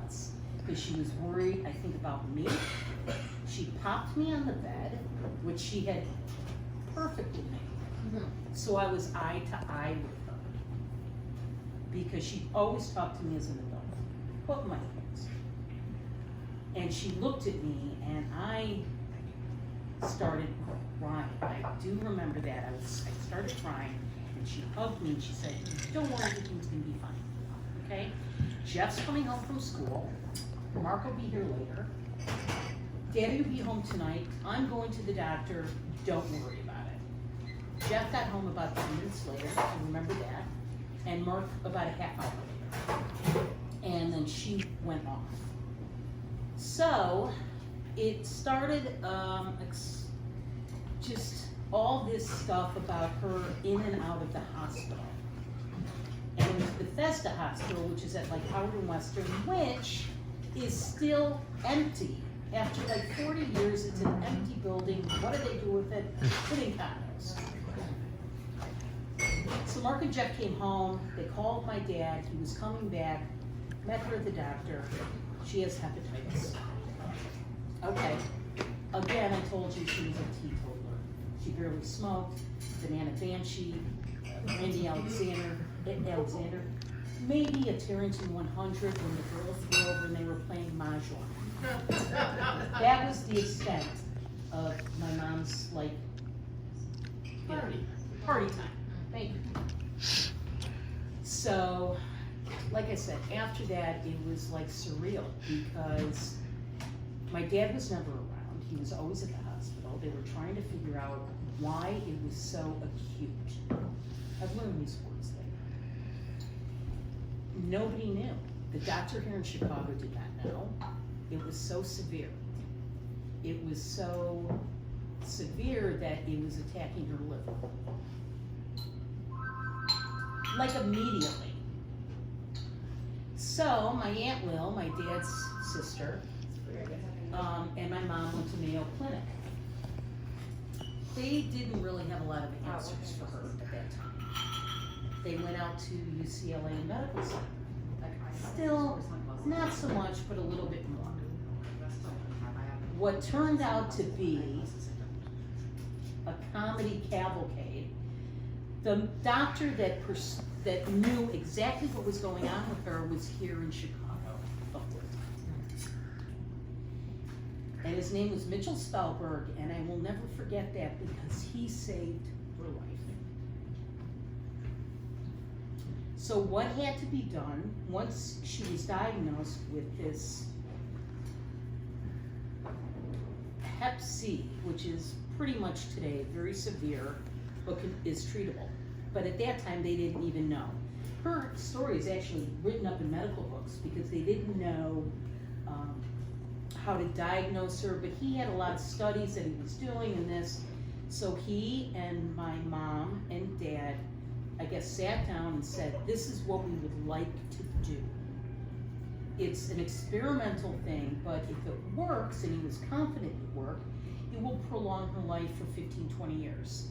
was, because she was worried, I think, about me. She popped me on the bed, which she had perfectly made. So I was eye to eye with her, because she always talked to me as an adult. Put my hands. And she looked at me, and I started crying. I do remember that. I started crying, and she hugged me, and she said, "Don't worry, everything's gonna be fine, okay? Jeff's coming home from school. Mark will be here later. Daddy will be home tonight. I'm going to the doctor. Don't worry about it." Jeff got home about 10 minutes later, I remember that, and Mark about a half hour later. And then she went off. So it started just all this stuff about her in and out of the hospital. And it was Bethesda Hospital, which is at like Howard and Western, which is still empty. After like 40 years, it's an empty building. What do they do with it? Put in condos. So Mark and Jeff came home. They called my dad. He was coming back. Met her at the doctor. She has hepatitis. Okay. Again, I told you she was a teetotaler. She barely smoked. Banana Banshee, Randy Alexander, maybe a Tarrington 100 when the girls were over and they were playing Mahjong. That was the extent of my mom's, like, party time. Thank you. So, like I said, after that, it was like surreal, because my dad was never around. He was always at the hospital. They were trying to figure out why it was so acute. I've learned these words later. Nobody knew. The doctor here in Chicago did not know. It was so severe. It was so severe that it was attacking her liver. Like immediately. So my Aunt Lil, my dad's sister, and my mom went to Mayo Clinic. They didn't really have a lot of answers for her at that time. They went out to UCLA Medical Center. Still, not so much, but a little bit more. What turned out to be a comedy cavalcade, the doctor that knew exactly what was going on with her was here in Chicago the whole time. And his name was Mitchell Spellberg, and I will never forget that because he saved her life. So what had to be done once she was diagnosed with this Hep C, which is pretty much today very severe, but is treatable. But at that time, they didn't even know. Her story is actually written up in medical books because they didn't know how to diagnose her, but he had a lot of studies that he was doing in this. So he and my mom and dad, I guess, sat down and said, this is what we would like to do. It's an experimental thing, but if it works, and he was confident it would work, it will prolong her life for 15, 20 years.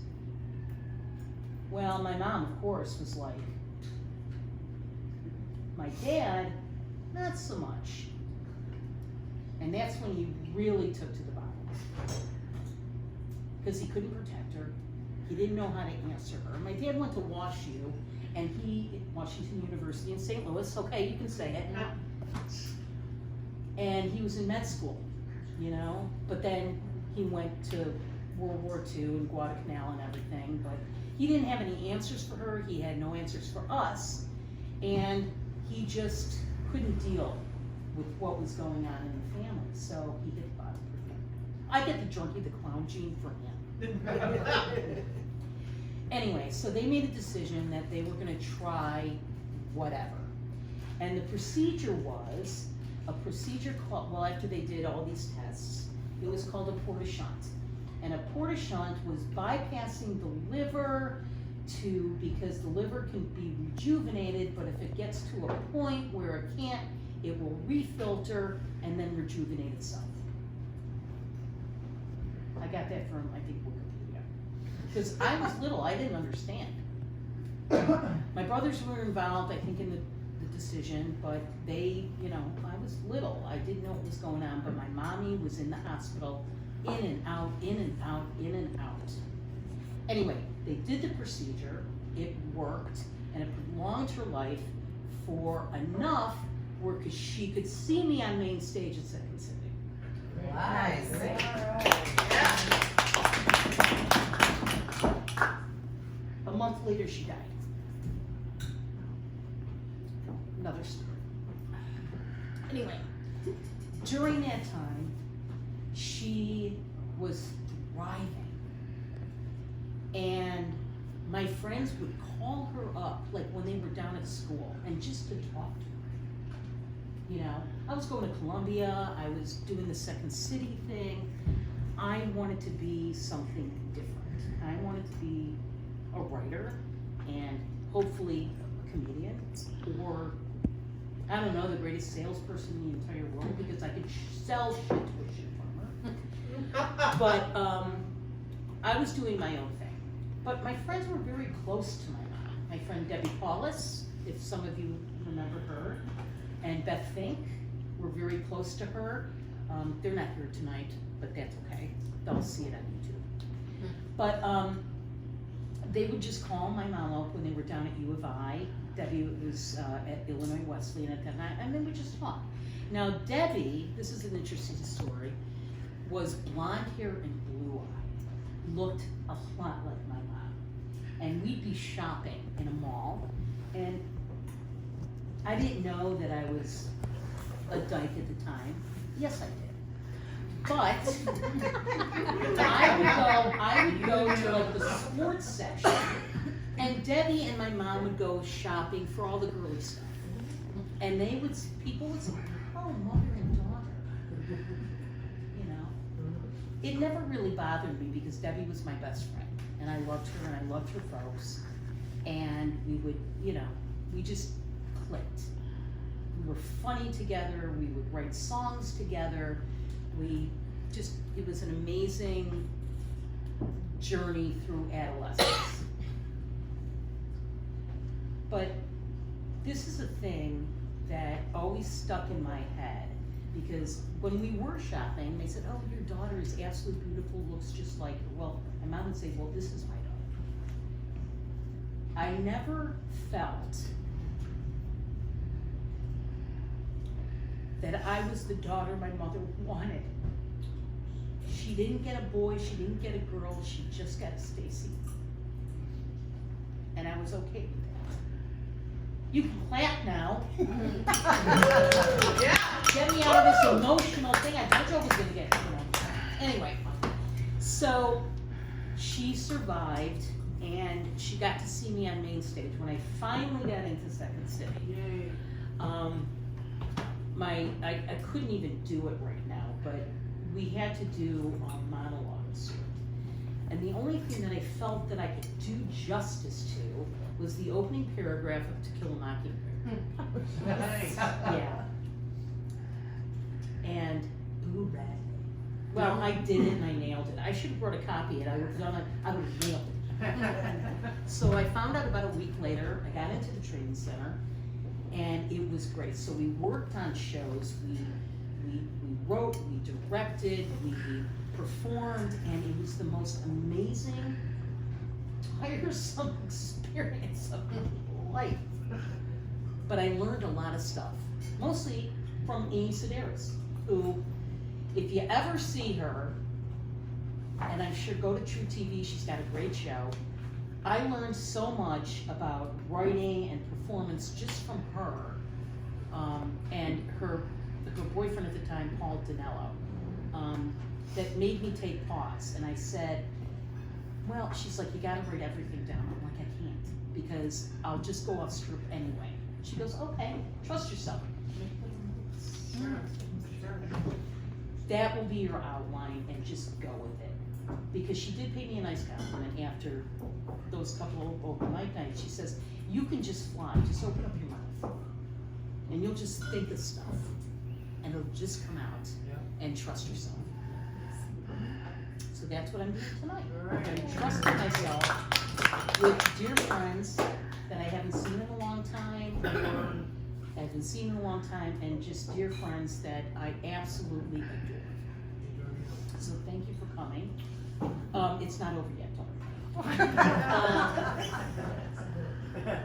Well, my mom, of course, was like, my dad, not so much. And that's when he really took to the Bible. Because he couldn't protect her. He didn't know how to answer her. My dad went to WashU, and Washington University in St. Louis, okay, you can say it. And he was in med school, you know, but then he went to World War II and Guadalcanal and everything, but he didn't have any answers for her. He had no answers for us, and he just couldn't deal with what was going on in the family, so he hit the bottom for him. I get the junkie, the clown gene for him. Anyway, so they made a decision that they were going to try whatever. And the procedure was a procedure called, well, after they did all these tests, it was called a porte-shunt. And a porte-shunt was bypassing the liver because the liver can be rejuvenated, but if it gets to a point where it can't, it will refilter and then rejuvenate itself. I got that from, I think, Wikipedia. Because I was little, I didn't understand. My brothers were involved, I think, in the decision, but they, you know, I was little. I didn't know what was going on, but my mommy was in the hospital, in and out, in and out, in and out. Anyway, they did the procedure, it worked, and it prolonged her life for enough where she could see me on main stage at Second City. Nice. Yeah. A month later, she died. Another story. Anyway, during that time, she was thriving. And my friends would call her up, like when they were down at school, and just to talk to her. You know, I was going to Columbia, I was doing the Second City thing. I wanted to be something different. I wanted to be a writer and hopefully a comedian, or I don't know, the greatest salesperson in the entire world, because I could sell shit to a shit farmer. But I was doing my own thing. But my friends were very close to my mom. My friend Debbie Paulus, if some of you remember her, and Beth Fink were very close to her. They're not here tonight, but that's okay. They'll see it on YouTube. But they would just call my mom up when they were down at U of I. Debbie was at Illinois Wesleyan at that time, and they would just talk. Now Debbie, this is an interesting story, was blonde hair and blue eyed, looked a lot like my mom. And we'd be shopping in a mall, and I didn't know that I was a dyke at the time. Yes, I did. But I would go to like the sports section, and Debbie and my mom would go shopping for all the girly stuff. And people would say, oh, mother and daughter. You know, it never really bothered me because Debbie was my best friend, and I loved her and I loved her folks. And we would, you know, we just clicked. We were funny together, we would write songs together. It was an amazing journey through adolescence. But this is a thing that always stuck in my head, because when we were shopping, they said, oh, your daughter is absolutely beautiful, looks just like her. Well, my mom would say, well, this is my daughter. I never felt that I was the daughter my mother wanted. She didn't get a boy, she didn't get a girl, she just got a Stacey. And I was okay with that. You can clap now. Yeah. Get me out of this emotional thing. I told you I was gonna get, you know. Anyway, so she survived and she got to see me on main stage when I finally got into Second City. Yay. I couldn't even do it right now, but we had to do monologues. And the only thing that I felt that I could do justice to was the opening paragraph of To Kill a Mockingbird. Nice. Yeah. And boo badly. Well, I did it and I nailed it. I should have brought a copy and I would have done it, I would have nailed it. So I found out about a week later, I got into the training center, and it was great. So we worked on shows, we wrote, we directed, we performed, and it was the most amazing, tiresome experience of my life. But I learned a lot of stuff, mostly from Amy Sedaris, who, if you ever see her, and I'm sure go to True TV, she's got a great show. I learned so much about writing and performance just from her, and her boyfriend at the time, Paul Danello, that made me take pause. And I said, well, she's like, you gotta write everything down. I'm like, I can't, because I'll just go off script anyway. She goes, okay, trust yourself. Sure. That will be your outline, and just go with it. Because she did pay me a nice compliment after those couple of open mic nights. She says, you can just fly, just open up your mouth. And you'll just think of stuff. And it'll just come out. And trust yourself. So that's what I'm doing tonight. Right. I'm trusting myself with dear friends that I haven't seen in a long time, or have been seeing in a long time, and just dear friends that I absolutely adore. So thank you for coming. It's not over yet, don't worry.